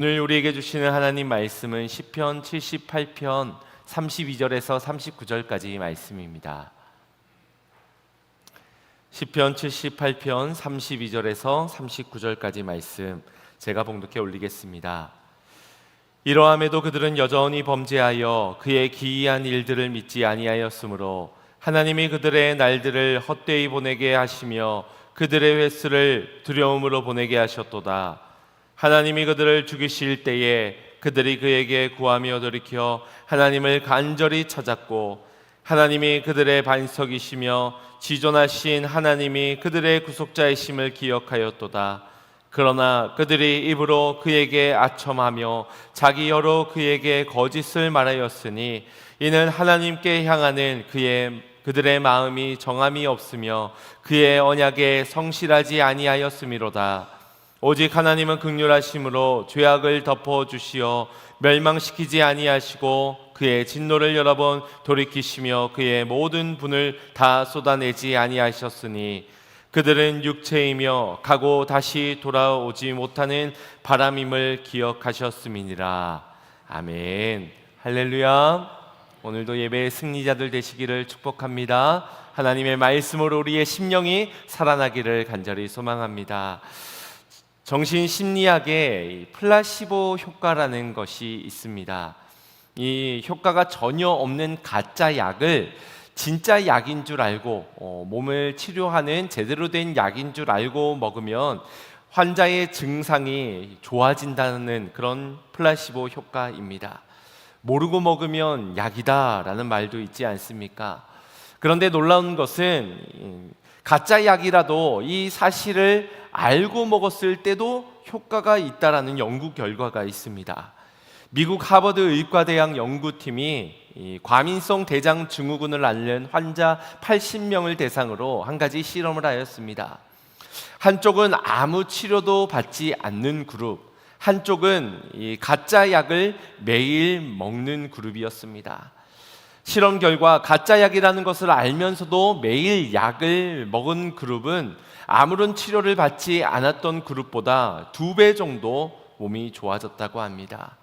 오늘 우리에게 주시는 하나님 말씀은 시편 78편 32절에서 39절까지 말씀입니다. 시편 78편 32절에서 39절까지 말씀 제가 봉독해 올리겠습니다. 이러함에도 그들은 여전히 범죄하여 그의 기이한 일들을 믿지 아니하였으므로 하나님이 그들의 날들을 헛되이 보내게 하시며 그들의 횟수를 두려움으로 보내게 하셨도다. 하나님이 그들을 죽이실 때에 그들이 그에게 구하며 돌이켜 하나님을 간절히 찾았고 하나님이 그들의 반석이시며 지존하신 하나님이 그들의 구속자이심을 기억하였도다. 그러나 그들이 입으로 그에게 아첨하며 자기 혀로 그에게 거짓을 말하였으니 이는 하나님께 향하는 그들의 마음이 정함이 없으며 그의 언약에 성실하지 아니하였음이로다. 오직 하나님은 긍휼하심으로 죄악을 덮어주시어 멸망시키지 아니하시고 그의 진노를 여러 번 돌이키시며 그의 모든 분을 다 쏟아내지 아니하셨으니 그들은 육체이며 가고 다시 돌아오지 못하는 바람임을 기억하셨음이니라. 아멘. 할렐루야. 오늘도 예배의 승리자들 되시기를 축복합니다. 하나님의 말씀으로 우리의 심령이 살아나기를 간절히 소망합니다. 정신심리학에 플라시보 효과라는 것이 있습니다. 이 효과가 전혀 없는 가짜 약을 진짜 약인 줄 알고 몸을 치료하는 제대로 된 약인 줄 알고 먹으면 환자의 증상이 좋아진다는 그런 플라시보 효과입니다. 모르고 먹으면 약이다라는 말도 있지 않습니까? 그런데 놀라운 것은 가짜 약이라도 이 사실을 알고 먹었을 때도 효과가 있다라는 연구 결과가 있습니다. 미국 하버드 의과대학 연구팀이 과민성 대장 증후군을 앓는 환자 80명을 대상으로 한 가지 실험을 하였습니다. 한쪽은 아무 치료도 받지 않는 그룹, 한쪽은 이 가짜 약을 매일 먹는 그룹이었습니다. 실험 결과 가짜 약이라는 것을 알면서도 매일 약을 먹은 그룹은 아무런 치료를 받지 않았던 그룹보다 2배 정도 몸이 좋아졌다고 합니다.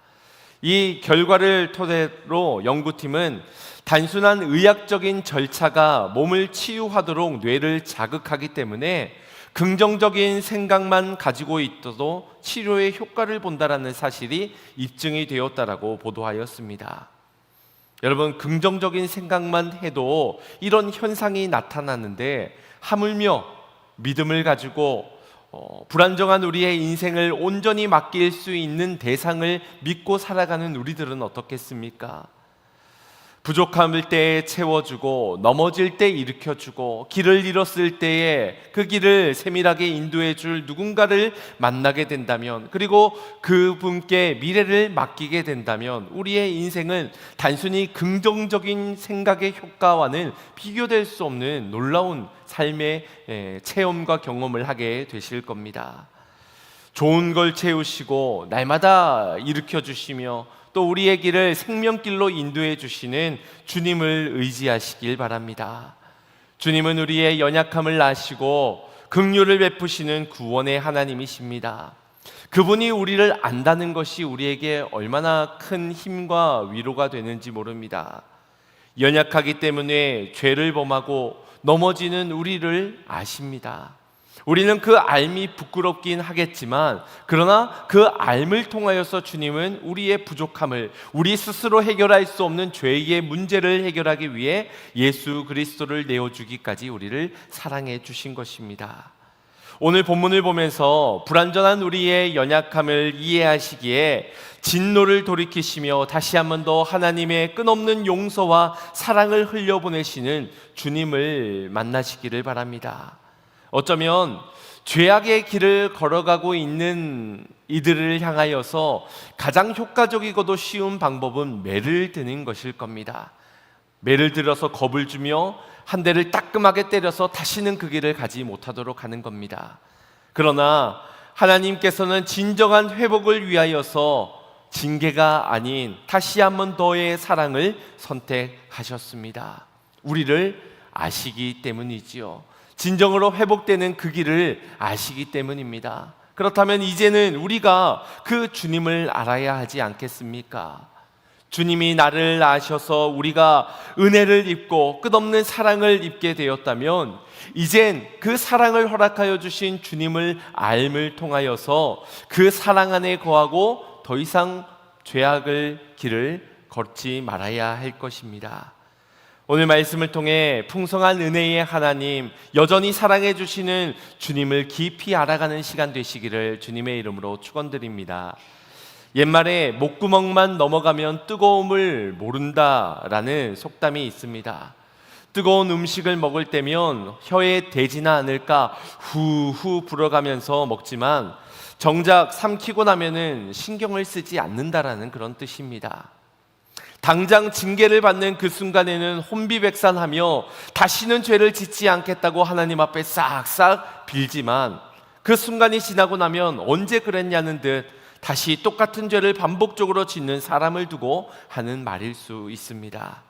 이 결과를 토대로 연구팀은 단순한 의학적인 절차가 몸을 치유하도록 뇌를 자극하기 때문에 긍정적인 생각만 가지고 있어도 치료에 효과를 본다라는 사실이 입증이 되었다라고 보도하였습니다. 여러분, 긍정적인 생각만 해도 이런 현상이 나타나는데 하물며 믿음을 가지고 불안정한 우리의 인생을 온전히 맡길 수 있는 대상을 믿고 살아가는 우리들은 어떻겠습니까? 부족함을 때에 채워주고 넘어질 때 일으켜주고 길을 잃었을 때에 그 길을 세밀하게 인도해 줄 누군가를 만나게 된다면, 그리고 그분께 미래를 맡기게 된다면 우리의 인생은 단순히 긍정적인 생각의 효과와는 비교될 수 없는 놀라운 삶의 체험과 경험을 하게 되실 겁니다. 좋은 걸 채우시고 날마다 일으켜 주시며 또 우리의 길을 생명길로 인도해 주시는 주님을 의지하시길 바랍니다. 주님은 우리의 연약함을 아시고 긍휼을 베푸시는 구원의 하나님이십니다. 그분이 우리를 안다는 것이 우리에게 얼마나 큰 힘과 위로가 되는지 모릅니다. 연약하기 때문에 죄를 범하고 넘어지는 우리를 아십니다. 우리는 그 알미 부끄럽긴 하겠지만, 그러나 그 알을 통하여서 주님은 우리의 부족함을, 우리 스스로 해결할 수 없는 죄의 문제를 해결하기 위해 예수 그리스도를 내어주기까지 우리를 사랑해 주신 것입니다. 오늘 본문을 보면서 불완전한 우리의 연약함을 이해하시기에 진노를 돌이키시며 다시 한 번 더 하나님의 끝없는 용서와 사랑을 흘려보내시는 주님을 만나시기를 바랍니다. 어쩌면 죄악의 길을 걸어가고 있는 이들을 향하여서 가장 효과적이고도 쉬운 방법은 매를 드는 것일 겁니다. 매를 들어서 겁을 주며 한 대를 따끔하게 때려서 다시는 그 길을 가지 못하도록 하는 겁니다. 그러나 하나님께서는 진정한 회복을 위하여서 징계가 아닌 다시 한 번 더의 사랑을 선택하셨습니다. 우리를 아시기 때문이지요. 진정으로 회복되는 그 길을 아시기 때문입니다. 그렇다면 이제는 우리가 그 주님을 알아야 하지 않겠습니까? 주님이 나를 아셔서 우리가 은혜를 입고 끝없는 사랑을 입게 되었다면 이젠 그 사랑을 허락하여 주신 주님을 알을 통하여서 그 사랑 안에 거하고 더 이상 죄악을 길을 걷지 말아야 할 것입니다. 오늘 말씀을 통해 풍성한 은혜의 하나님, 여전히 사랑해 주시는 주님을 깊이 알아가는 시간 되시기를 주님의 이름으로 축원드립니다. 옛말에 목구멍만 넘어가면 뜨거움을 모른다라는 속담이 있습니다. 뜨거운 음식을 먹을 때면 혀에 대지나 않을까 후후 불어가면서 먹지만 정작 삼키고 나면은 신경을 쓰지 않는다라는 그런 뜻입니다. 당장 징계를 받는 그 순간에는 혼비백산하며 다시는 죄를 짓지 않겠다고 하나님 앞에 싹싹 빌지만 그 순간이 지나고 나면 언제 그랬냐는 듯 다시 똑같은 죄를 반복적으로 짓는 사람을 두고 하는 말일 수 있습니다.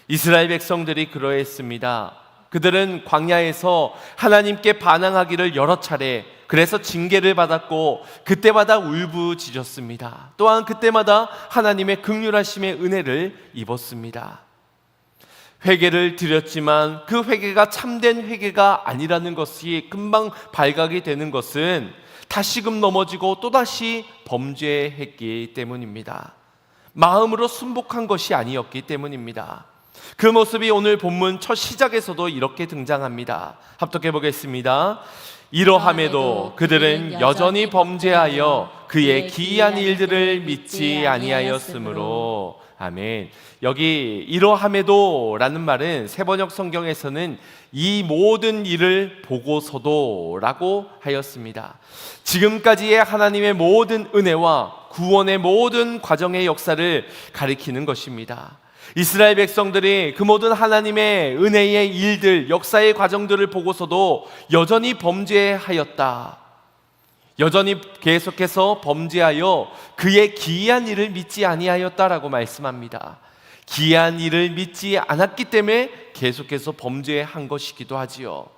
이스라엘 백성들이 그러했습니다. 그들은 광야에서 하나님께 반항하기를 여러 차례, 그래서 징계를 받았고 그때마다 울부짖었습니다. 또한 그때마다 하나님의 긍휼하심의 은혜를 입었습니다. 회개를 드렸지만 그 회개가 참된 회개가 아니라는 것이 금방 발각이 되는 것은 다시금 넘어지고 또다시 범죄했기 때문입니다. 마음으로 순복한 것이 아니었기 때문입니다. 그 모습이 오늘 본문 첫 시작에서도 이렇게 등장합니다. 합독해 보겠습니다. 이러함에도 그들은 여전히 범죄하여 그의 기이한 일들을 믿지 아니하였으므로. 아멘. 여기 이러함에도 라는 말은 세번역 성경에서는 이 모든 일을 보고서도 라고 하였습니다. 지금까지의 하나님의 모든 은혜와 구원의 모든 과정의 역사를 가리키는 것입니다. 이스라엘 백성들이 그 모든 하나님의 은혜의 일들, 역사의 과정들을 보고서도 여전히 범죄하였다. 여전히 계속해서 범죄하여 그의 기이한 일을 믿지 아니하였다라고 말씀합니다. 기이한 일을 믿지 않았기 때문에 계속해서 범죄한 것이기도 하지요.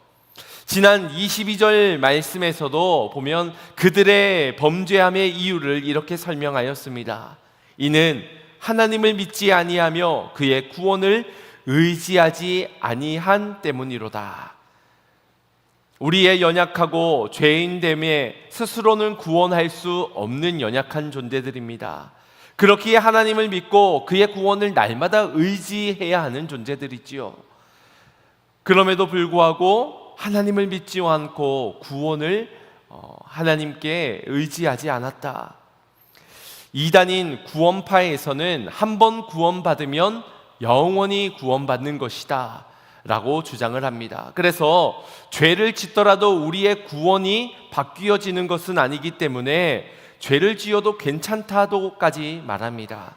지난 22절 말씀에서도 보면 그들의 범죄함의 이유를 이렇게 설명하였습니다. 이는 하나님을 믿지 아니하며 그의 구원을 의지하지 아니한 때문이로다. 우리의 연약하고 죄인됨에 스스로는 구원할 수 없는 연약한 존재들입니다. 그렇기에 하나님을 믿고 그의 구원을 날마다 의지해야 하는 존재들이지요. 그럼에도 불구하고 하나님을 믿지 않고 구원을 하나님께 의지하지 않았다. 이단인 구원파에서는 한 번 구원받으면 영원히 구원받는 것이다 라고 주장을 합니다. 그래서 죄를 짓더라도 우리의 구원이 바뀌어지는 것은 아니기 때문에 죄를 지어도 괜찮다고까지 말합니다.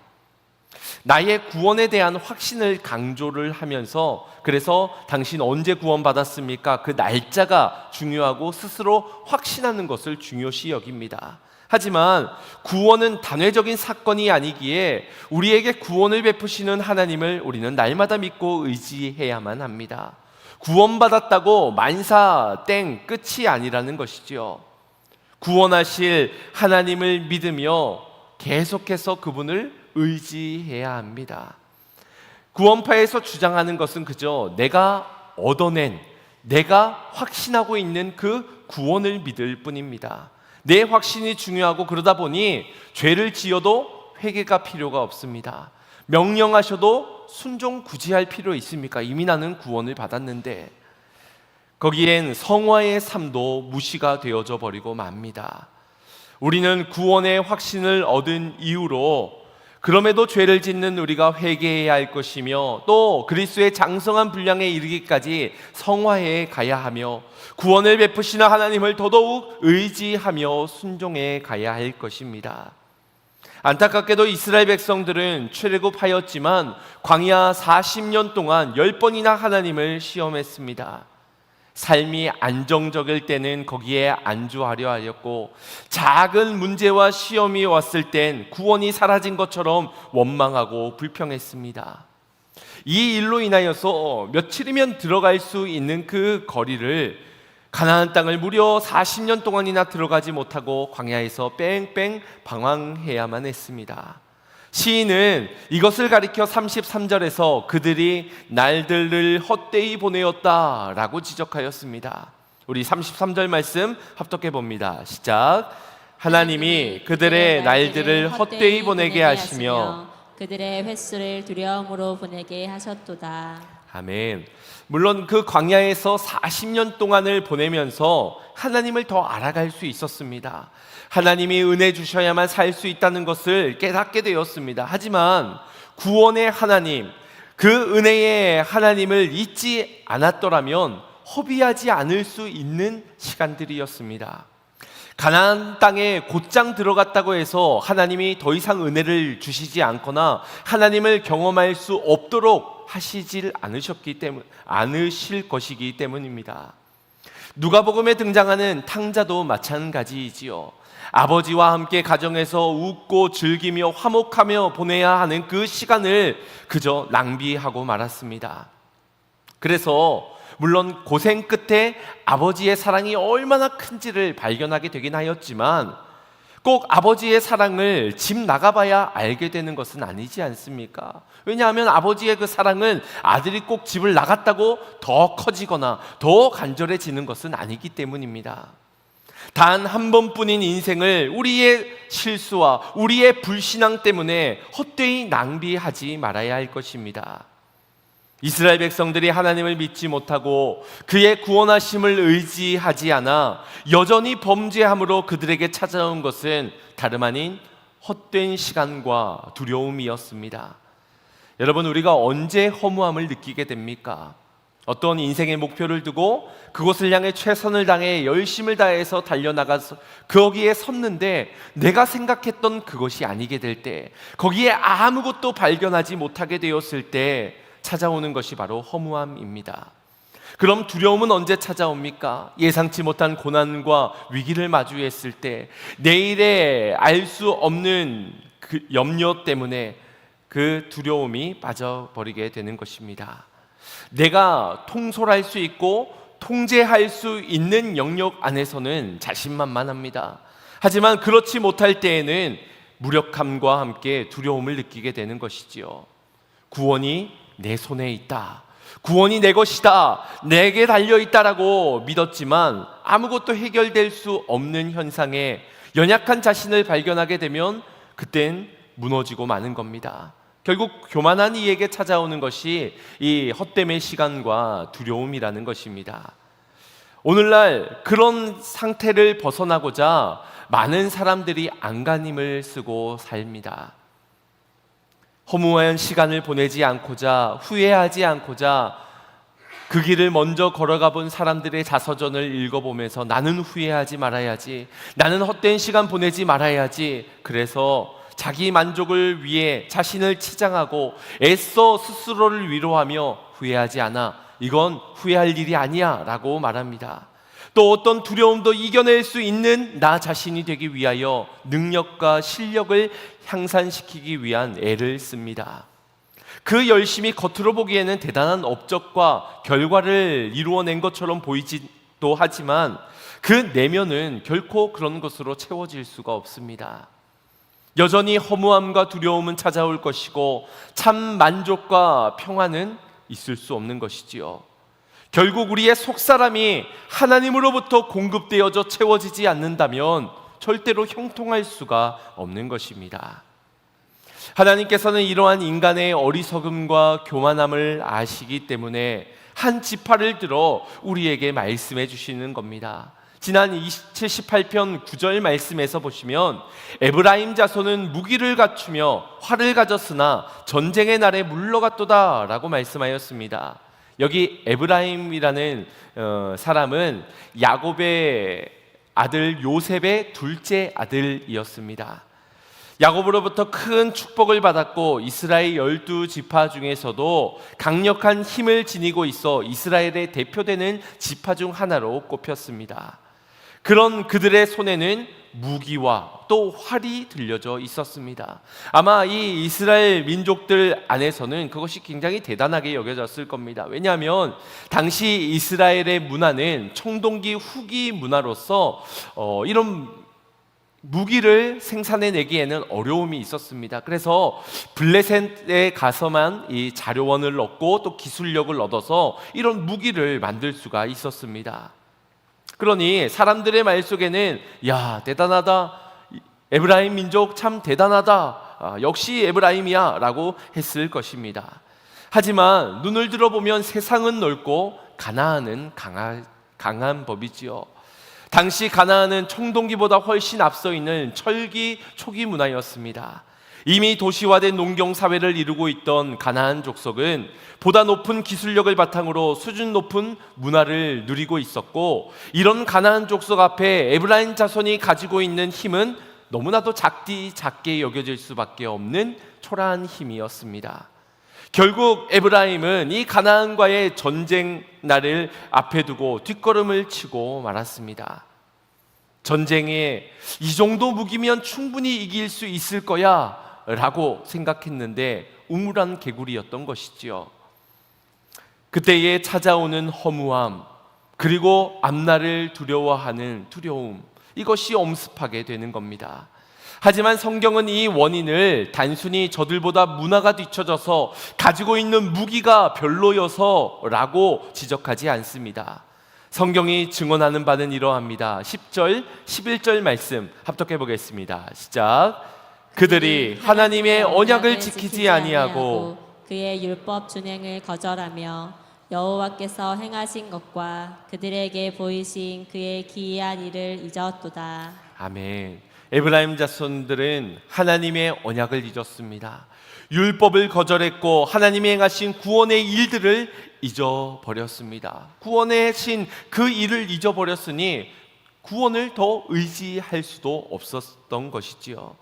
나의 구원에 대한 확신을 강조를 하면서 그래서 당신 언제 구원받았습니까? 그 날짜가 중요하고 스스로 확신하는 것을 중요시 여깁니다. 하지만 구원은 단회적인 사건이 아니기에 우리에게 구원을 베푸시는 하나님을 우리는 날마다 믿고 의지해야만 합니다. 구원받았다고 만사 땡 끝이 아니라는 것이죠. 구원하실 하나님을 믿으며 계속해서 그분을 의지해야 합니다. 구원파에서 주장하는 것은 그저 내가 얻어낸, 내가 확신하고 있는 그 구원을 믿을 뿐입니다. 내 확신이 중요하고 그러다 보니 죄를 지어도 회개가 필요가 없습니다. 명령하셔도 순종 굳이 할 필요 있습니까? 이미 나는 구원을 받았는데. 거기엔 성화의 삶도 무시가 되어져 버리고 맙니다. 우리는 구원의 확신을 얻은 이후로 그럼에도 죄를 짓는 우리가 회개해야 할 것이며 또 그리스도의 장성한 분량에 이르기까지 성화해 가야 하며 구원을 베푸시는 하나님을 더더욱 의지하며 순종해 가야 할 것입니다. 안타깝게도 이스라엘 백성들은 출애굽하였지만 광야 40년 동안 10번이나 하나님을 시험했습니다. 삶이 안정적일 때는 거기에 안주하려 하였고 작은 문제와 시험이 왔을 땐 구원이 사라진 것처럼 원망하고 불평했습니다. 이 일로 인하여서 며칠이면 들어갈 수 있는 그 거리를 가나안 땅을 무려 40년 동안이나 들어가지 못하고 광야에서 뺑뺑 방황해야만 했습니다. 시인은 이것을 가리켜 33절에서 그들이 날들을 헛되이 보내었다라고 지적하였습니다. 우리 33절 말씀 합독해 봅니다. 시작. 하나님이 그들의 날들을 헛되이 보내게 하시며 그들의 횟수를 두려움으로 보내게 하셨도다. 아멘. 물론 그 광야에서 40년 동안을 보내면서 하나님을 더 알아갈 수 있었습니다. 하나님이 은혜 주셔야만 살 수 있다는 것을 깨닫게 되었습니다. 하지만 구원의 하나님, 그 은혜의 하나님을 잊지 않았더라면 허비하지 않을 수 있는 시간들이었습니다. 가나안 땅에 곧장 들어갔다고 해서 하나님이 더 이상 은혜를 주시지 않거나 하나님을 경험할 수 없도록 하시질 않으실 것이기 때문입니다. 누가복음에 등장하는 탕자도 마찬가지이지요. 아버지와 함께 가정에서 웃고 즐기며 화목하며 보내야 하는 그 시간을 그저 낭비하고 말았습니다. 그래서 물론 고생 끝에 아버지의 사랑이 얼마나 큰지를 발견하게 되긴 하였지만 꼭 아버지의 사랑을 집 나가봐야 알게 되는 것은 아니지 않습니까? 왜냐하면 아버지의 그 사랑은 아들이 꼭 집을 나갔다고 더 커지거나 더 간절해지는 것은 아니기 때문입니다. 단 한 번뿐인 인생을 우리의 실수와 우리의 불신앙 때문에 헛되이 낭비하지 말아야 할 것입니다. 이스라엘 백성들이 하나님을 믿지 못하고 그의 구원하심을 의지하지 않아 여전히 범죄함으로 그들에게 찾아온 것은 다름 아닌 헛된 시간과 두려움이었습니다. 여러분, 우리가 언제 허무함을 느끼게 됩니까? 어떤 인생의 목표를 두고 그곳을 향해 최선을 다해 열심을 다해서 달려나가서 거기에 섰는데 내가 생각했던 그것이 아니게 될 때, 거기에 아무것도 발견하지 못하게 되었을 때 찾아오는 것이 바로 허무함입니다. 그럼 두려움은 언제 찾아옵니까? 예상치 못한 고난과 위기를 마주했을 때, 내일에 알 수 없는 그 염려 때문에 그 두려움이 빠져버리게 되는 것입니다. 내가 통솔할 수 있고 통제할 수 있는 영역 안에서는 자신만만합니다. 하지만 그렇지 못할 때에는 무력함과 함께 두려움을 느끼게 되는 것이지요. 구원이 내 손에 있다, 구원이 내 것이다, 내게 달려있다라고 믿었지만 아무것도 해결될 수 없는 현상에 연약한 자신을 발견하게 되면 그땐 무너지고 마는 겁니다. 결국 교만한 이에게 찾아오는 것이 이 헛됨의 시간과 두려움이라는 것입니다. 오늘날 그런 상태를 벗어나고자 많은 사람들이 안간힘을 쓰고 삽니다. 허무한 시간을 보내지 않고자, 후회하지 않고자 그 길을 먼저 걸어가 본 사람들의 자서전을 읽어보면서 나는 후회하지 말아야지, 나는 헛된 시간 보내지 말아야지, 그래서 자기 만족을 위해 자신을 치장하고 애써 스스로를 위로하며 후회하지 않아, 이건 후회할 일이 아니야 라고 말합니다. 또 어떤 두려움도 이겨낼 수 있는 나 자신이 되기 위하여 능력과 실력을 향상시키기 위한 애를 씁니다. 그 열심이 겉으로 보기에는 대단한 업적과 결과를 이루어낸 것처럼 보이지도 하지만 그 내면은 결코 그런 것으로 채워질 수가 없습니다. 여전히 허무함과 두려움은 찾아올 것이고 참 만족과 평안은 있을 수 없는 것이지요. 결국 우리의 속사람이 하나님으로부터 공급되어져 채워지지 않는다면 절대로 형통할 수가 없는 것입니다. 하나님께서는 이러한 인간의 어리석음과 교만함을 아시기 때문에 한 지파를 들어 우리에게 말씀해 주시는 겁니다. 지난 78편 9절 말씀에서 보시면 에브라임 자손은 무기를 갖추며 활을 가졌으나 전쟁의 날에 물러갔도다 라고 말씀하였습니다. 여기 에브라임이라는 사람은 야곱의 아들 요셉의 둘째 아들이었습니다. 야곱으로부터 큰 축복을 받았고 이스라엘 12지파 중에서도 강력한 힘을 지니고 있어 이스라엘의 대표되는 지파 중 하나로 꼽혔습니다. 그런 그들의 손에는 무기와 또 활이 들려져 있었습니다. 아마 이 이스라엘 민족들 안에서는 그것이 굉장히 대단하게 여겨졌을 겁니다. 왜냐하면 당시 이스라엘의 문화는 청동기 후기 문화로서 이런 무기를 생산해내기에는 어려움이 있었습니다. 그래서 블레셋에 가서만 이 자료원을 얻고 또 기술력을 얻어서 이런 무기를 만들 수가 있었습니다. 그러니 사람들의 말 속에는 야, 대단하다, 에브라임 민족 참 대단하다, 역시 에브라임이야 라고 했을 것입니다. 하지만 눈을 들어보면 세상은 넓고 가나안은 강한 법이지요. 당시 가나안은 청동기보다 훨씬 앞서 있는 철기 초기 문화였습니다. 이미 도시화된 농경 사회를 이루고 있던 가나안 족속은 보다 높은 기술력을 바탕으로 수준 높은 문화를 누리고 있었고, 이런 가나안 족속 앞에 에브라임 자손이 가지고 있는 힘은 너무나도 작게 여겨질 수밖에 없는 초라한 힘이었습니다. 결국 에브라임은 이 가나안과의 전쟁 날을 앞에 두고 뒷걸음을 치고 말았습니다. 전쟁에 이 정도 무기면 충분히 이길 수 있을 거야 라고 생각했는데 우물안 개구리였던 것이지요. 그때에 찾아오는 허무함, 그리고 앞날을 두려워하는 두려움, 이것이 엄습하게 되는 겁니다. 하지만 성경은 이 원인을 단순히 저들보다 문화가 뒤처져서 가지고 있는 무기가 별로여서 라고 지적하지 않습니다. 성경이 증언하는 바는 이러합니다. 10절, 11절 말씀 합독해 보겠습니다. 시작. 그들이 하나님의 언약을 지키지 아니하고 그의 율법 준행을 거절하며 여호와께서 행하신 것과 그들에게 보이신 그의 기이한 일을 잊었도다. 아멘. 에브라임 자손들은 하나님의 언약을 잊었습니다. 율법을 거절했고 하나님이 행하신 구원의 일들을 잊어버렸습니다. 구원하신 그 일을 잊어버렸으니 구원을 더 의지할 수도 없었던 것이지요.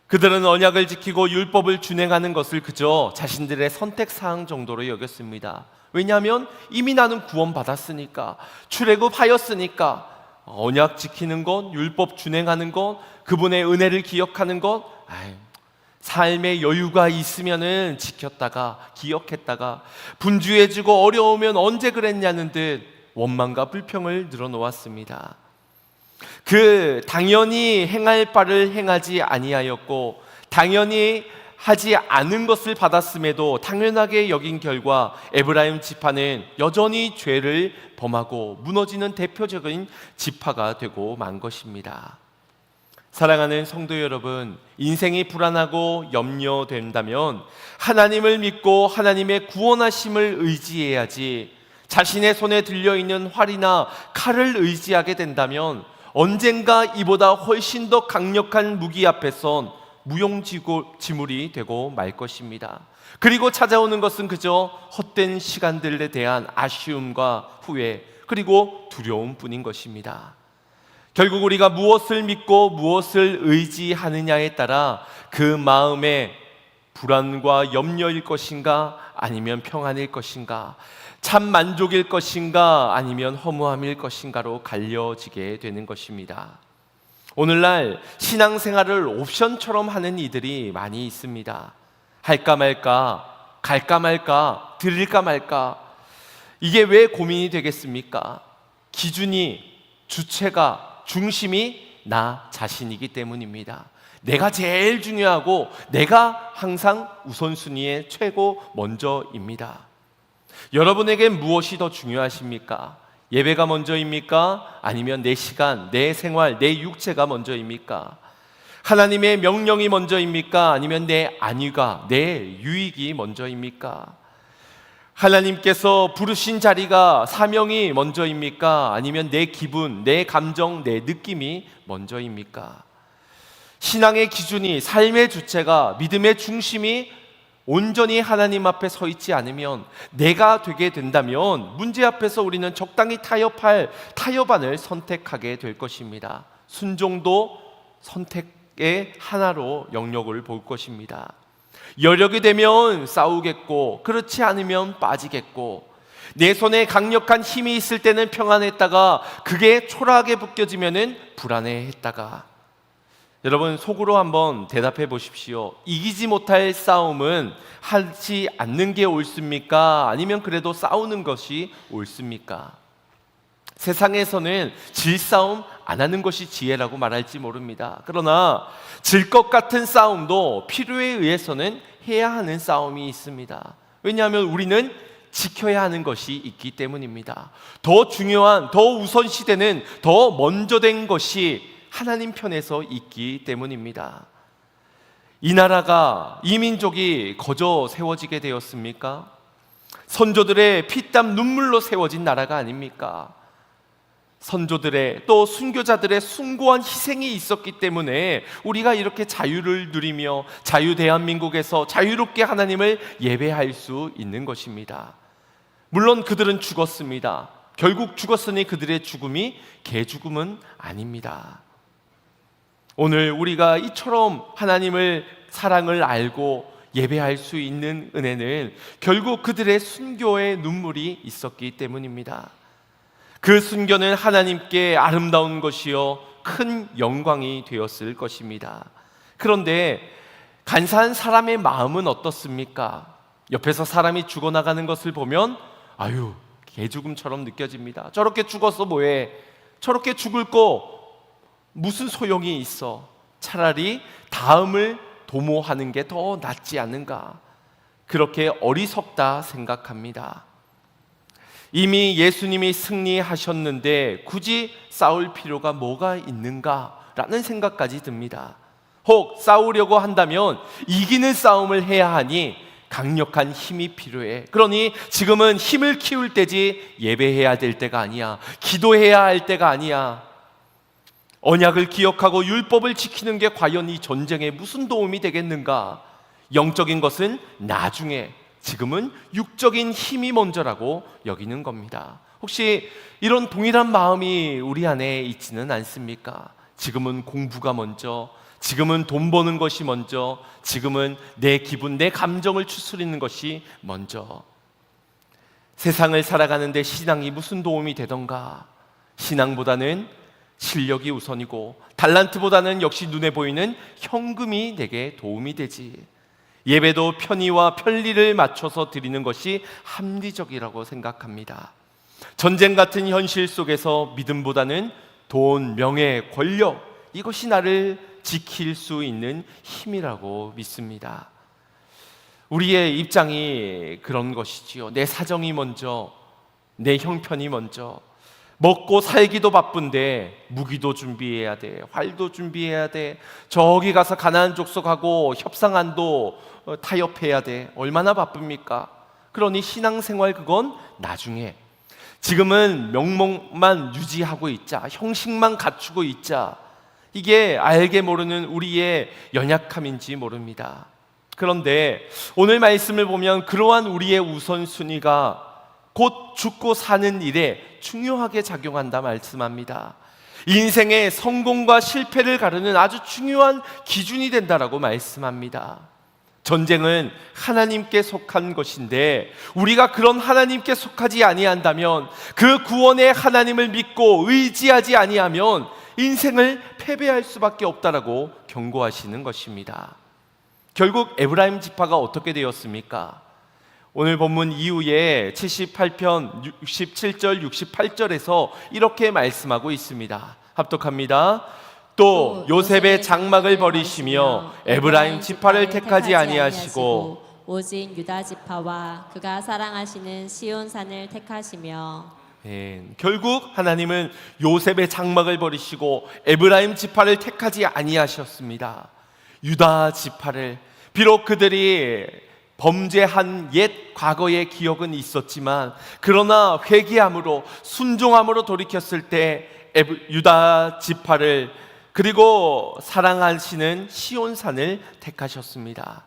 그들은 언약을 지키고 율법을 준행하는 것을 그저 자신들의 선택사항 정도로 여겼습니다. 왜냐하면 이미 나는 구원받았으니까, 출애굽하였으니까, 언약 지키는 것, 율법 준행하는 것, 그분의 은혜를 기억하는 것, 삶의 여유가 있으면은 지켰다가 기억했다가 분주해지고 어려우면 언제 그랬냐는 듯 원망과 불평을 늘어놓았습니다. 그 당연히 행할 바를 행하지 아니하였고 당연히 하지 않은 것을 받았음에도 당연하게 여긴 결과 에브라임 지파는 여전히 죄를 범하고 무너지는 대표적인 지파가 되고 만 것입니다. 사랑하는 성도 여러분, 인생이 불안하고 염려된다면 하나님을 믿고 하나님의 구원하심을 의지해야지, 자신의 손에 들려있는 활이나 칼을 의지하게 된다면 언젠가 이보다 훨씬 더 강력한 무기 앞에선 무용지물이 되고 말 것입니다. 그리고 찾아오는 것은 그저 헛된 시간들에 대한 아쉬움과 후회, 그리고 두려움뿐인 것입니다. 결국 우리가 무엇을 믿고 무엇을 의지하느냐에 따라 그 마음의 불안과 염려일 것인가 아니면 평안일 것인가, 참 만족일 것인가 아니면 허무함일 것인가로 갈려지게 되는 것입니다. 오늘날 신앙생활을 옵션처럼 하는 이들이 많이 있습니다. 할까 말까, 갈까 말까, 드릴까 말까. 이게 왜 고민이 되겠습니까? 기준이, 주체가, 중심이 나 자신이기 때문입니다. 내가 제일 중요하고 내가 항상 우선순위의 최고 먼저입니다. 여러분에겐 무엇이 더 중요하십니까? 예배가 먼저입니까? 아니면 내 시간, 내 생활, 내 육체가 먼저입니까? 하나님의 명령이 먼저입니까? 아니면 내 안위가, 내 유익이 먼저입니까? 하나님께서 부르신 자리가, 사명이 먼저입니까? 아니면 내 기분, 내 감정, 내 느낌이 먼저입니까? 신앙의 기준이, 삶의 주체가, 믿음의 중심이 온전히 하나님 앞에 서 있지 않으면, 내가 되게 된다면 문제 앞에서 우리는 적당히 타협할 타협안을 선택하게 될 것입니다. 순종도 선택의 하나로 영역을 볼 것입니다. 여력이 되면 싸우겠고, 그렇지 않으면 빠지겠고, 내 손에 강력한 힘이 있을 때는 평안했다가 그게 초라하게 묶여지면은 불안해했다가. 여러분, 속으로 한번 대답해 보십시오. 이기지 못할 싸움은 하지 않는 게 옳습니까? 아니면 그래도 싸우는 것이 옳습니까? 세상에서는 질 싸움 안 하는 것이 지혜라고 말할지 모릅니다. 그러나 질 것 같은 싸움도 필요에 의해서는 해야 하는 싸움이 있습니다. 왜냐하면 우리는 지켜야 하는 것이 있기 때문입니다. 더 중요한, 더 우선시되는, 더 먼저 된 것이 하나님 편에서 있기 때문입니다. 이 나라가, 이 민족이 거저 세워지게 되었습니까? 선조들의 피땀 눈물로 세워진 나라가 아닙니까? 선조들의 또 순교자들의 숭고한 희생이 있었기 때문에 우리가 이렇게 자유를 누리며 자유 대한민국에서 자유롭게 하나님을 예배할 수 있는 것입니다. 물론 그들은 죽었습니다. 결국 죽었으니 그들의 죽음이 개죽음은 아닙니다. 오늘 우리가 이처럼 하나님을 사랑을 알고 예배할 수 있는 은혜는 결국 그들의 순교의 눈물이 있었기 때문입니다. 그 순교는 하나님께 아름다운 것이요 큰 영광이 되었을 것입니다. 그런데 간사한 사람의 마음은 어떻습니까? 옆에서 사람이 죽어나가는 것을 보면 아유, 개죽음처럼 느껴집니다. 저렇게 죽어서 뭐해? 저렇게 죽을 거 무슨 소용이 있어? 차라리 다음을 도모하는 게 더 낫지 않은가? 그렇게 어리석다 생각합니다. 이미 예수님이 승리하셨는데 굳이 싸울 필요가 뭐가 있는가라는 생각까지 듭니다. 혹 싸우려고 한다면 이기는 싸움을 해야 하니 강력한 힘이 필요해. 그러니 지금은 힘을 키울 때지 예배해야 될 때가 아니야. 기도해야 할 때가 아니야. 언약을 기억하고 율법을 지키는 게 과연 이 전쟁에 무슨 도움이 되겠는가? 영적인 것은 나중에, 지금은 육적인 힘이 먼저라고 여기는 겁니다. 혹시 이런 동일한 마음이 우리 안에 있지는 않습니까? 지금은 공부가 먼저, 지금은 돈 버는 것이 먼저, 지금은 내 기분, 내 감정을 추스리는 것이 먼저. 세상을 살아가는데 신앙이 무슨 도움이 되던가? 신앙보다는 실력이 우선이고 달란트보다는 역시 눈에 보이는 현금이 내게 도움이 되지. 예배도 편의와 편리를 맞춰서 드리는 것이 합리적이라고 생각합니다. 전쟁 같은 현실 속에서 믿음보다는 돈, 명예, 권력, 이것이 나를 지킬 수 있는 힘이라고 믿습니다. 우리의 입장이 그런 것이지요. 내 사정이 먼저, 내 형편이 먼저. 먹고 살기도 바쁜데 무기도 준비해야 돼, 활도 준비해야 돼, 저기 가서 가나안 족속하고 협상안도 타협해야 돼. 얼마나 바쁩니까? 그러니 신앙생활 그건 나중에, 지금은 명목만 유지하고 있자, 형식만 갖추고 있자. 이게 알게 모르는 우리의 연약함인지 모릅니다. 그런데 오늘 말씀을 보면 그러한 우리의 우선순위가 곧 죽고 사는 일에 중요하게 작용한다 말씀합니다. 인생의 성공과 실패를 가르는 아주 중요한 기준이 된다라고 말씀합니다. 전쟁은 하나님께 속한 것인데 우리가 그런 하나님께 속하지 아니한다면, 그 구원의 하나님을 믿고 의지하지 아니하면 인생을 패배할 수밖에 없다라고 경고하시는 것입니다. 결국 에브라임 지파가 어떻게 되었습니까? 오늘 본문 이후에 78편 67절 68절에서 이렇게 말씀하고 있습니다. 합독합니다. 또 요셉의 장막을 버리시며 에브라임 지파를 택하지 아니하시고 오직 유다 지파와 그가 사랑하시는 시온산을 택하시며. 결국 하나님은 요셉의 장막을 버리시고 에브라임 지파를 택하지 아니하셨습니다. 유다 지파를, 비록 그들이 범죄한 옛 과거의 기억은 있었지만 그러나 회개함으로 순종함으로 돌이켰을 때 유다 지파를, 그리고 사랑하시는 시온산을 택하셨습니다.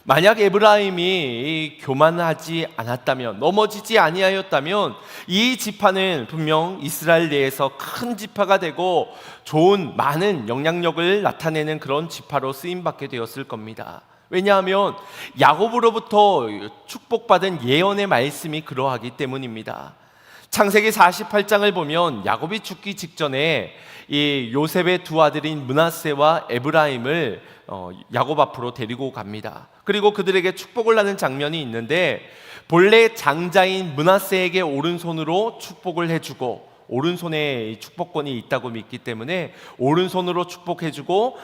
만약 에브라임이 교만하지 않았다면, 넘어지지 아니하였다면 이 지파는 분명 이스라엘 내에서 큰 지파가 되고 좋은 많은 영향력을 나타내는 그런 지파로 쓰임받게 되었을 겁니다. 왜냐하면 야곱으로부터 축복받은 예언의 말씀이 그러하기 때문입니다. 창세기 48장을 보면 야곱이 죽기 직전에 이 요셉의 두 아들인 므낫세와 에브라임을 야곱 앞으로 데리고 갑니다. 그리고 그들에게 축복을 하는 장면이 있는데, 본래 장자인 므낫세에게 오른손으로 축복을 해주고, 오른손에 축복권이 있다고 믿기 때문에 오른손으로 축복해주고,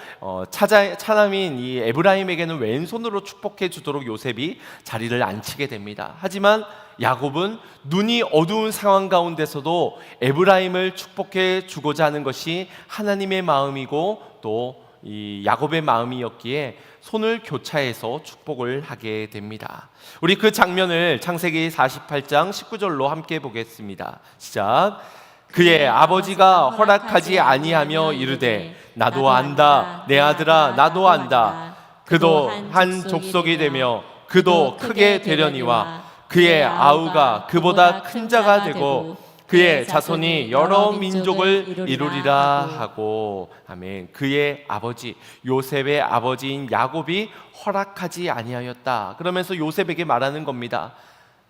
차남인 이 에브라임에게는 왼손으로 축복해주도록 요셉이 자리를 앉히게 됩니다. 하지만 야곱은 눈이 어두운 상황 가운데서도 에브라임을 축복해 주고자 하는 것이 하나님의 마음이고 또 이 야곱의 마음이었기에 손을 교차해서 축복을 하게 됩니다. 우리 그 장면을 창세기 48장 19절로 함께 보겠습니다. 시작. 그의 아버지가 허락하지 아니하며 이르되 나도 안다, 내 아들아 나도 안다. 그도 한 족속이 되며 그도 크게 되려니와 그의 아우가 그보다 큰 자가 되고 그의 자손이 여러 민족을 이루리라 하고. 아멘. 그의 아버지 요셉의 아버지인 야곱이 허락하지 아니하였다. 그러면서 요셉에게 말하는 겁니다.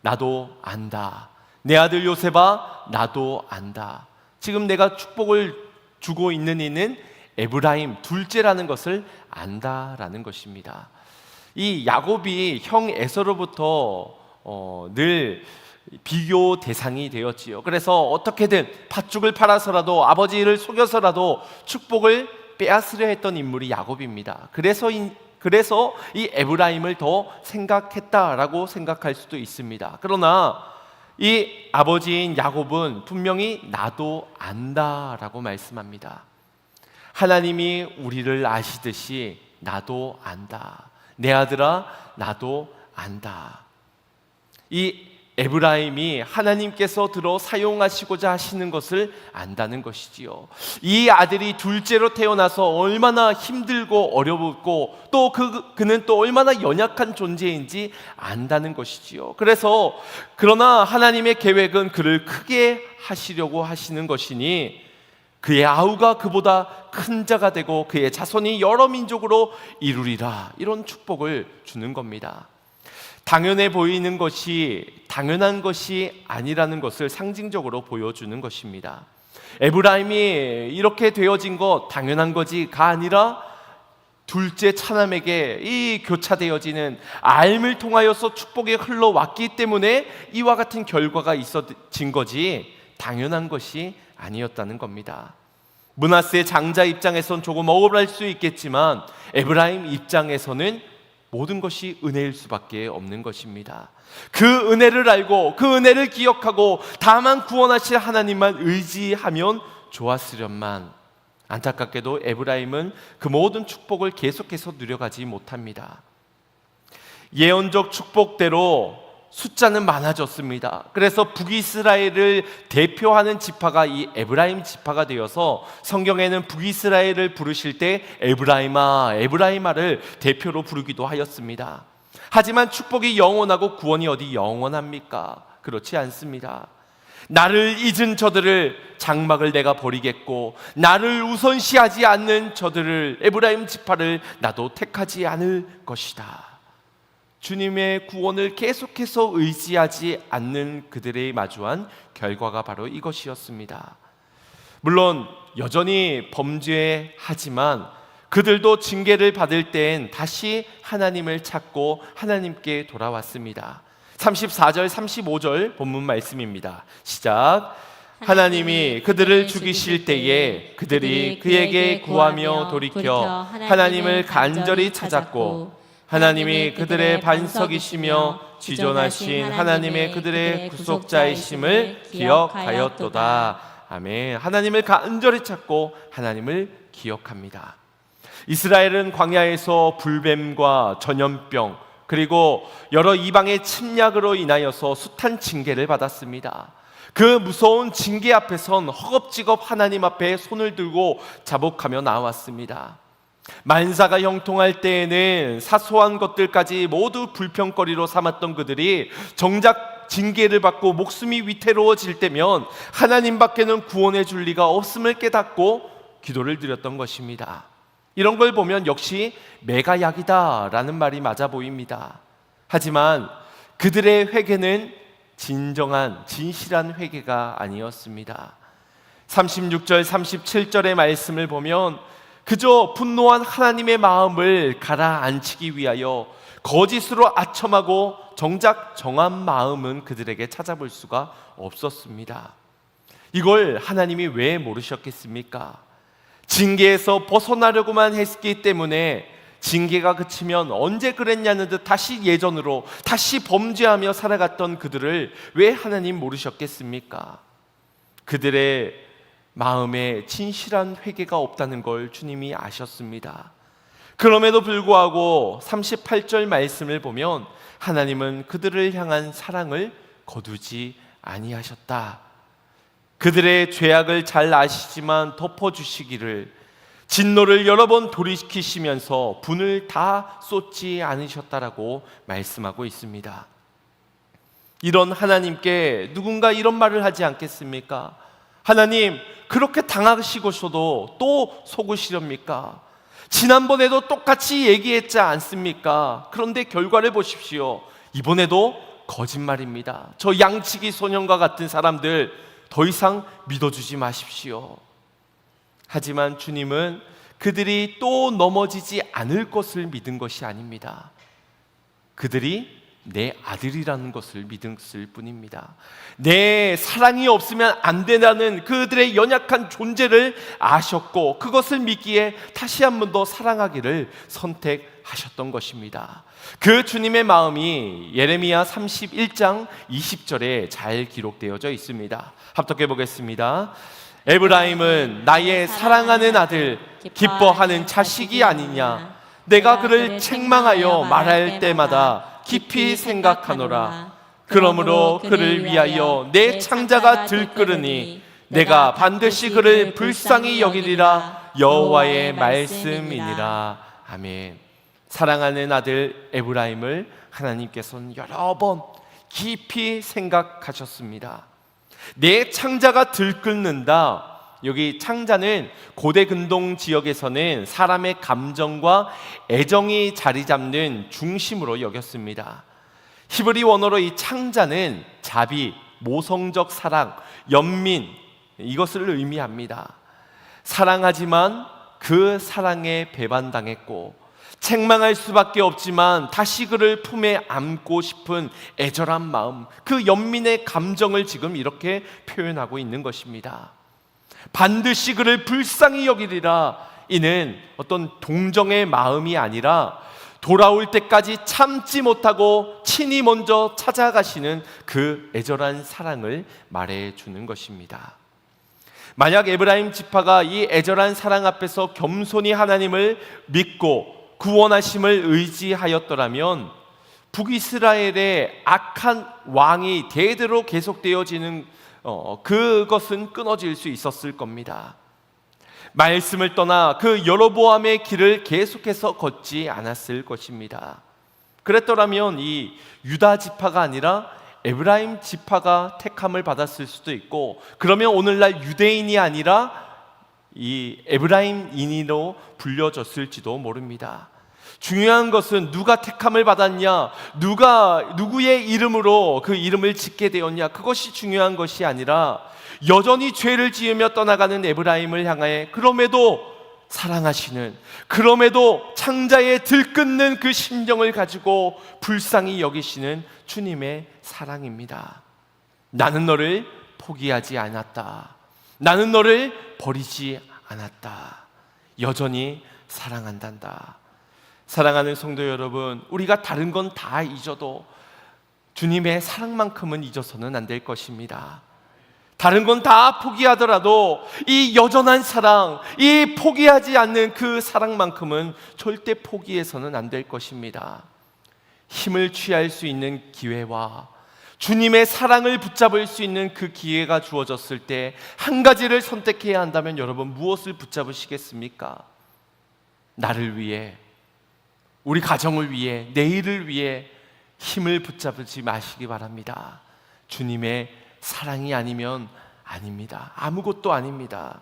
나도 안다. 내 아들 요셉아 나도 안다. 지금 내가 축복을 주고 있는 이는 에브라임 둘째라는 것을 안다라는 것입니다. 이 야곱이 형 에서로부터 늘 비교 대상이 되었지요. 그래서 어떻게든 팥죽을 팔아서라도 아버지를 속여서라도 축복을 빼앗으려 했던 인물이 야곱입니다. 그래서 이 에브라임을 더 생각했다라고 생각할 수도 있습니다. 그러나 이 아버지인 야곱은 분명히 나도 안다라고 말씀합니다. 하나님이 우리를 아시듯이 나도 안다. 내 아들아 나도 안다. 이 에브라임이 하나님께서 들어 사용하시고자 하시는 것을 안다는 것이지요. 이 아들이 둘째로 태어나서 얼마나 힘들고 어렵고 또 그는 또 얼마나 연약한 존재인지 안다는 것이지요. 그러나 하나님의 계획은 그를 크게 하시려고 하시는 것이니 그의 아우가 그보다 큰 자가 되고 그의 자손이 여러 민족으로 이루리라, 이런 축복을 주는 겁니다. 당연해 보이는 것이 당연한 것이 아니라는 것을 상징적으로 보여주는 것입니다. 에브라임이 이렇게 되어진 것 당연한 것이가 아니라 둘째 차남에게 이 교차되어지는 알을 통하여서 축복이 흘러왔기 때문에 이와 같은 결과가 있어진 거지 당연한 것이 아니었다는 겁니다. 므낫세 장자 입장에선 조금 억울할 수 있겠지만 에브라임 입장에서는 모든 것이 은혜일 수밖에 없는 것입니다. 그 은혜를 알고 그 은혜를 기억하고 다만 구원하실 하나님만 의지하면 좋았으련만, 안타깝게도 에브라임은 그 모든 축복을 계속해서 누려가지 못합니다. 예언적 축복대로 숫자는 많아졌습니다. 그래서 북이스라엘을 대표하는 지파가 이 에브라임 지파가 되어서 성경에는 북이스라엘을 부르실 때 에브라임아, 에브라임아를 대표로 부르기도 하였습니다. 하지만 축복이 영원하고 구원이 어디 영원합니까? 그렇지 않습니다. 나를 잊은 저들을 장막을 내가 버리겠고 나를 우선시하지 않는 저들을, 에브라임 지파를 나도 택하지 않을 것이다. 주님의 구원을 계속해서 의지하지 않는 그들의 마주한 결과가 바로 이것이었습니다. 물론 여전히 범죄하지만 그들도 징계를 받을 땐 다시 하나님을 찾고 하나님께 돌아왔습니다. 34절 35절 본문 말씀입니다. 시작. 하나님이 그들을 죽이실 때에 그들이 그에게 구하며 돌이켜 하나님을 간절히 찾았고 하나님이 그들의 반석이시며 지존하신 하나님의 그들의 구속자이심을 기억하였도다. 아멘. 하나님을 간절히 찾고 하나님을 기억합니다. 이스라엘은 광야에서 불뱀과 전염병 그리고 여러 이방의 침략으로 인하여서 숱한 징계를 받았습니다. 그 무서운 징계 앞에선 허겁지겁 하나님 앞에 손을 들고 자복하며 나왔습니다. 만사가 형통할 때에는 사소한 것들까지 모두 불평거리로 삼았던 그들이 정작 징계를 받고 목숨이 위태로워질 때면 하나님 밖에는 구원해 줄 리가 없음을 깨닫고 기도를 드렸던 것입니다. 이런 걸 보면 역시 메가약이다라는 말이 맞아 보입니다. 하지만 그들의 회개는 진정한 진실한 회개가 아니었습니다. 36절 37절의 말씀을 보면 그저 분노한 하나님의 마음을 가라앉히기 위하여 거짓으로 아첨하고 정작 정한 마음은 그들에게 찾아볼 수가 없었습니다. 이걸 하나님이 왜 모르셨겠습니까? 징계에서 벗어나려고만 했기 때문에 징계가 그치면 언제 그랬냐는 듯 다시 예전으로 다시 범죄하며 살아갔던 그들을 왜 하나님 모르셨겠습니까? 그들의 마음에 진실한 회개가 없다는 걸 주님이 아셨습니다. 그럼에도 불구하고 38절 말씀을 보면 하나님은 그들을 향한 사랑을 거두지 아니하셨다. 그들의 죄악을 잘 아시지만 덮어주시기를 진노를 여러 번 돌이키시면서 분을 다 쏟지 않으셨다라고 말씀하고 있습니다. 이런 하나님께 누군가 이런 말을 하지 않겠습니까? 하나님, 그렇게 당하시고서도 또 속으시렵니까? 지난번에도 똑같이 얘기했지 않습니까? 그런데 결과를 보십시오. 이번에도 거짓말입니다. 저 양치기 소년과 같은 사람들 더 이상 믿어주지 마십시오. 하지만 주님은 그들이 또 넘어지지 않을 것을 믿은 것이 아닙니다. 그들이 내 아들이라는 것을 믿었을 뿐입니다. 내 사랑이 없으면 안 된다는 그들의 연약한 존재를 아셨고 그것을 믿기에 다시 한 번 더 사랑하기를 선택하셨던 것입니다. 그 주님의 마음이 예레미야 31장 20절에 잘 기록되어져 있습니다. 합독해 보겠습니다. 에브라임은 나의 사랑하는 아들, 기뻐하는 자식이 아니냐. 내가 그를 책망하여 말할 때마다 깊이 생각하노라. 그러므로 그를 위하여 내 창자가 들끓으니 내가 반드시 그를 불쌍히 여기리라. 여호와의 말씀이니라. 아멘. 사랑하는 아들 에브라임을 하나님께서는 여러 번 깊이 생각하셨습니다. 내 창자가 들끓는다. 여기 창자는 고대 근동 지역에서는 사람의 감정과 애정이 자리 잡는 중심으로 여겼습니다. 히브리 원어로 이 창자는 자비, 모성적 사랑, 연민 이것을 의미합니다. 사랑하지만 그 사랑에 배반당했고 책망할 수밖에 없지만 다시 그를 품에 안고 싶은 애절한 마음, 그 연민의 감정을 지금 이렇게 표현하고 있는 것입니다. 반드시 그를 불쌍히 여기리라. 이는 어떤 동정의 마음이 아니라 돌아올 때까지 참지 못하고 친히 먼저 찾아가시는 그 애절한 사랑을 말해주는 것입니다. 만약 에브라임 지파가 이 애절한 사랑 앞에서 겸손히 하나님을 믿고 구원하심을 의지하였더라면 북이스라엘의 악한 왕이 대대로 계속되어지는 그것은 끊어질 수 있었을 겁니다. 말씀을 떠나 그 여로보암의 길을 계속해서 걷지 않았을 것입니다. 그랬더라면 이 유다 지파가 아니라 에브라임 지파가 택함을 받았을 수도 있고, 그러면 오늘날 유대인이 아니라 이 에브라임인으로 불려졌을지도 모릅니다. 중요한 것은 누가 택함을 받았냐, 누구의 이름으로 그 이름을 짓게 되었냐, 그것이 중요한 것이 아니라 여전히 죄를 지으며 떠나가는 에브라임을 향하여 그럼에도 사랑하시는, 그럼에도 창자에 들끓는 그 심정을 가지고 불쌍히 여기시는 주님의 사랑입니다. 나는 너를 포기하지 않았다. 나는 너를 버리지 않았다. 여전히 사랑한단다. 사랑하는 성도 여러분, 우리가 다른 건 다 잊어도 주님의 사랑만큼은 잊어서는 안 될 것입니다. 다른 건 다 포기하더라도 이 여전한 사랑, 이 포기하지 않는 그 사랑만큼은 절대 포기해서는 안 될 것입니다. 힘을 취할 수 있는 기회와 주님의 사랑을 붙잡을 수 있는 그 기회가 주어졌을 때 한 가지를 선택해야 한다면 여러분 무엇을 붙잡으시겠습니까? 나를 위해, 우리 가정을 위해, 내일을 위해 힘을 붙잡지 마시기 바랍니다. 주님의 사랑이 아니면 아닙니다. 아무것도 아닙니다.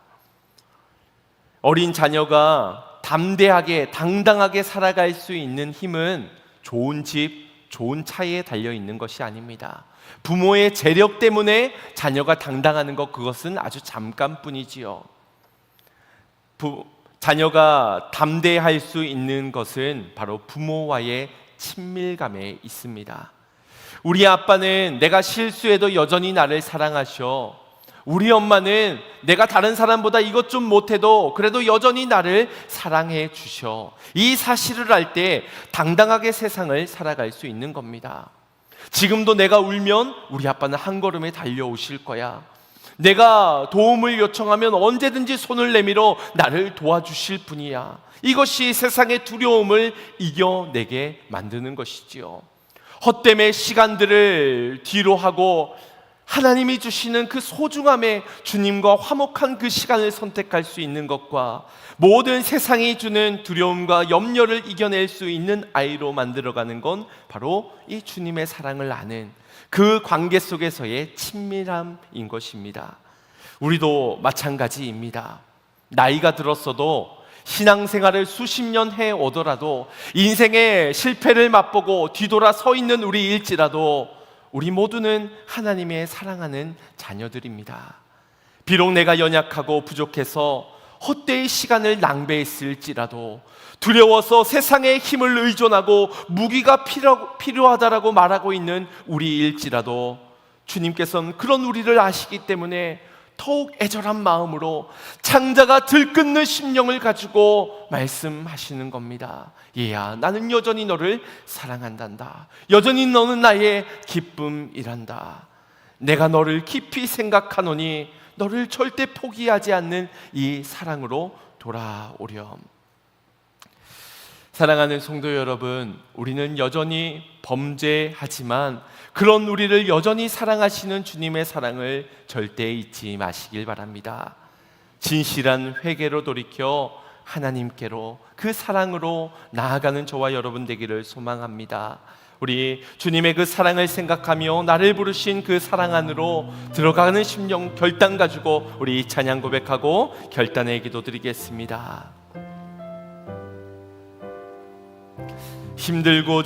어린 자녀가 담대하게 당당하게 살아갈 수 있는 힘은 좋은 집, 좋은 차에 달려 있는 것이 아닙니다. 부모의 재력 때문에 자녀가 당당하는 것, 그것은 아주 잠깐뿐이지요. 자녀가 담대할 수 있는 것은 바로 부모와의 친밀감에 있습니다. 우리 아빠는 내가 실수해도 여전히 나를 사랑하셔. 우리 엄마는 내가 다른 사람보다 이것 좀 못해도 그래도 여전히 나를 사랑해 주셔. 이 사실을 알 때 당당하게 세상을 살아갈 수 있는 겁니다. 지금도 내가 울면 우리 아빠는 한 걸음에 달려오실 거야. 내가 도움을 요청하면 언제든지 손을 내밀어 나를 도와주실 분이야. 이것이 세상의 두려움을 이겨내게 만드는 것이지요. 헛됨의 시간들을 뒤로 하고 하나님이 주시는 그 소중함에 주님과 화목한 그 시간을 선택할 수 있는 것과 모든 세상이 주는 두려움과 염려를 이겨낼 수 있는 아이로 만들어가는 건 바로 이 주님의 사랑을 아는 그 관계 속에서의 친밀함인 것입니다. 우리도 마찬가지입니다. 나이가 들었어도 신앙생활을 수십 년 해오더라도 인생의 실패를 맛보고 뒤돌아 서 있는 우리일지라도 우리 모두는 하나님의 사랑하는 자녀들입니다. 비록 내가 연약하고 부족해서 헛되이 시간을 낭비했을지라도 두려워서 세상의 힘을 의존하고 무기가 필요하다라고 말하고 있는 우리일지라도 주님께서는 그런 우리를 아시기 때문에 더욱 애절한 마음으로 창자가 들끓는 심령을 가지고 말씀하시는 겁니다. 얘야, 나는 여전히 너를 사랑한단다. 여전히 너는 나의 기쁨이란다. 내가 너를 깊이 생각하노니 너를 절대 포기하지 않는 이 사랑으로 돌아오렴. 사랑하는 성도 여러분, 우리는 여전히 범죄하지만 그런 우리를 여전히 사랑하시는 주님의 사랑을 절대 잊지 마시길 바랍니다. 진실한 회개로 돌이켜 하나님께로 그 사랑으로 나아가는 저와 여러분 되기를 소망합니다. 우리 주님의 그 사랑을 생각하며 나를 부르신 그 사랑 안으로 들어가는 심령 결단 가지고 우리 찬양 고백하고 결단의 기도 드리겠습니다. 힘들고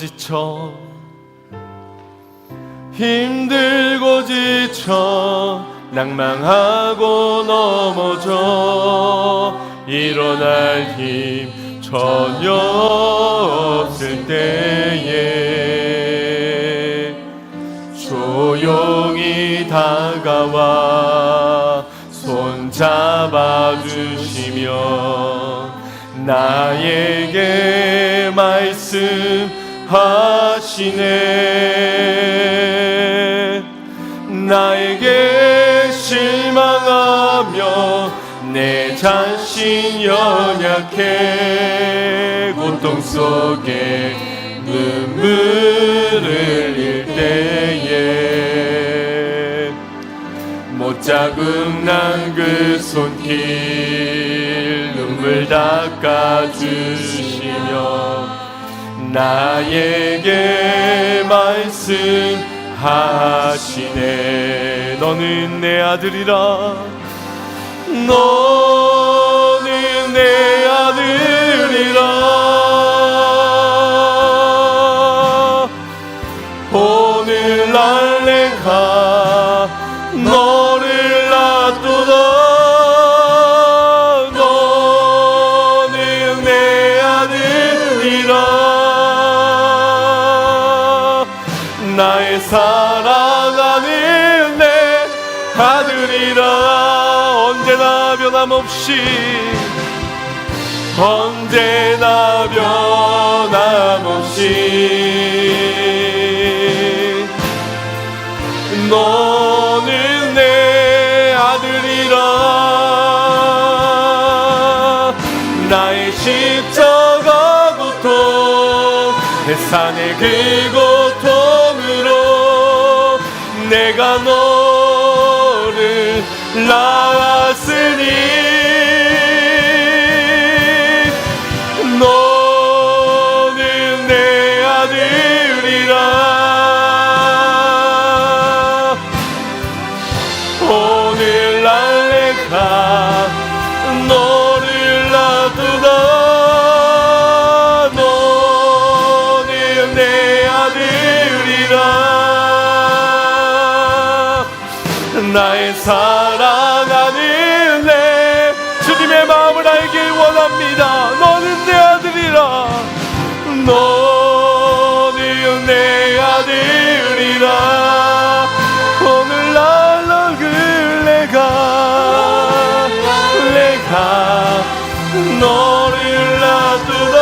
지쳐 낭망하고 넘어져 일어날 힘 전혀 없을 때에 조용히 다가와 손잡아 주시며 나에게 말씀하시네. 나에게 실망하며 내 자신 연약해 고통 속에 눈물을 흘릴 때에 못자국 난 그 손길 눈물 닦아주시며 나에게 말씀하시네. 너는 내 아들이라. 너는 내 아들이라. 오늘날 내가 너를 놔두다. 너는 내 아들이라. 나의 사랑하는 내 아들이라. 언제나 변함없이 언제나 변함없이 너는 내 아들이라. 나의 십자가 고통 내 산의 그 고통으로 내가 너를 낳았으니 나의 사랑하는 내 주님의 마음을 알길 원합니다. 너는 내 아들이라, 너는 내 아들이라. 오늘날 너를 내가 너를 놔두라.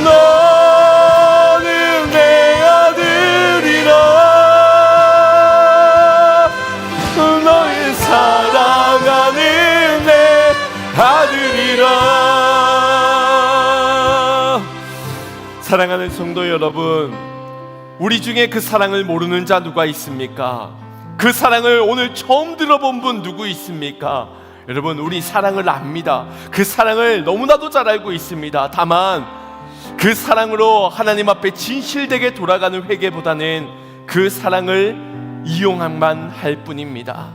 너는 내 아들이라, 너의 사랑하는 내 아들이라. 사랑하는 성도 여러분, 우리 중에 그 사랑을 모르는 자 누가 있습니까? 그 사랑을 오늘 처음 들어본 분 누구 있습니까? 여러분, 우리 사랑을 압니다. 그 사랑을 너무나도 잘 알고 있습니다. 다만 그 사랑으로 하나님 앞에 진실되게 돌아가는 회개보다는 그 사랑을 이용만 할 뿐입니다.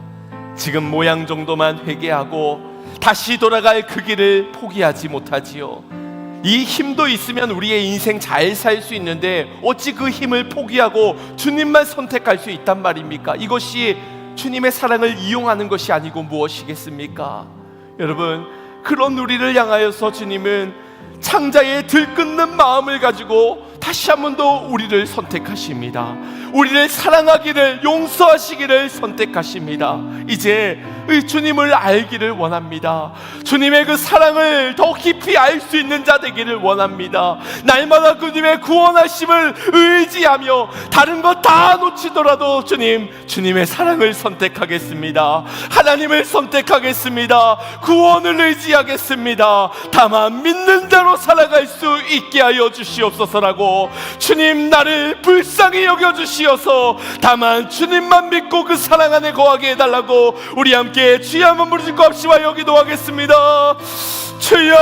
지금 모양 정도만 회개하고 다시 돌아갈 그 길을 포기하지 못하지요. 이 힘도 있으면 우리의 인생 잘 살 수 있는데 어찌 그 힘을 포기하고 주님만 선택할 수 있단 말입니까? 이것이 주님의 사랑을 이용하는 것이 아니고 무엇이겠습니까? 여러분, 그런 우리를 향하여서 주님은 창자의 들끓는 마음을 가지고 다시 한 번 더 우리를 선택하십니다. 우리를 사랑하기를, 용서하시기를 선택하십니다. 이제 주님을 알기를 원합니다. 주님의 그 사랑을 더 깊이 알 수 있는 자 되기를 원합니다. 날마다 주님의 구원하심을 의지하며 다른 것 다 놓치더라도 주님의 사랑을 선택하겠습니다. 하나님을 선택하겠습니다. 구원을 의지하겠습니다. 다만 믿는 대로 살아갈 수 있게 하여 주시옵소서라고, 주님 나를 불쌍히 여겨주시어서 다만 주님만 믿고 그 사랑 안에 거하게 해달라고 우리 함께 주여 한번 부르짖고 합시와 여기도 하겠습니다. 주여.